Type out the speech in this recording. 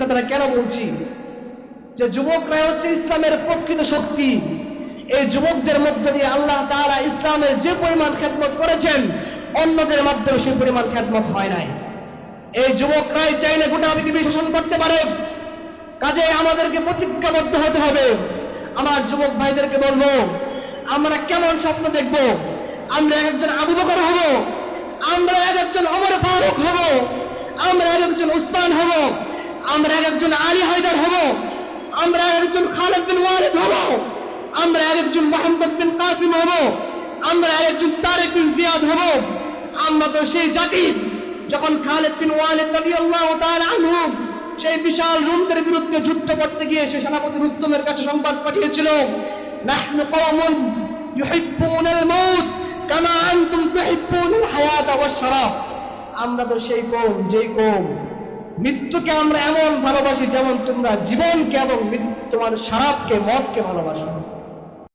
কথাটা কেন বলছি? যে যুবকরা হচ্ছে ইসলামের প্রকৃত শক্তি। এই যুবকদের মধ্য দিয়ে আল্লাহ তাআলা ইসলামের যে পরিমাণ খেদমত করেছেন, অন্যদের মাধ্যমে সেই পরিমাণ খেদমত হয় নাই। এই যুবকরাই চাইলে গোটা পৃথিবী শাসন করতে পারে। কাজে আমাদেরকে প্রতিজ্ঞাবদ্ধ হতে হবে। আমার যুবক ভাইদেরকে বলবো, আমরা কেমন স্বপ্ন দেখব? আমরা একজন আবু বকর হব, আমরা একজন ওমর ফারুক হব, আমরা একজন উসমান হব, আমরা একজন আলী হায়দার হব, আমরা একজন খালিদ বিন ওয়ালিদ হব, আমরা একজন মুহাম্মদ বিন কাসিম হব, আমরা একজন তারেক বিন জিয়াদ হব। আমরা তো সেই জাতি যখন খালিদ বিন ওয়ালিদ রাদিয়াল্লাহু তাআলা আনহু সেই বিশাল রুমদের বিরুদ্ধে যুদ্ধ করতে গিয়ে সে সেনাপতি রুস্তমের কাছে সংবাদ পাঠিয়েছিল, নাহনু কওমুন ইউহিব্বুনাল মাউত কামা আনতুম তুহিব্বুনাল হায়াতা ওয়াস শারাব। আমরা তো সেই কওম, যেই কওম মৃত্যুকে আমরা এমন ভালোবাসি যেমন তোমরা জীবনকে এবং তোমার শারাবকে, মদকে ভালোবাসো।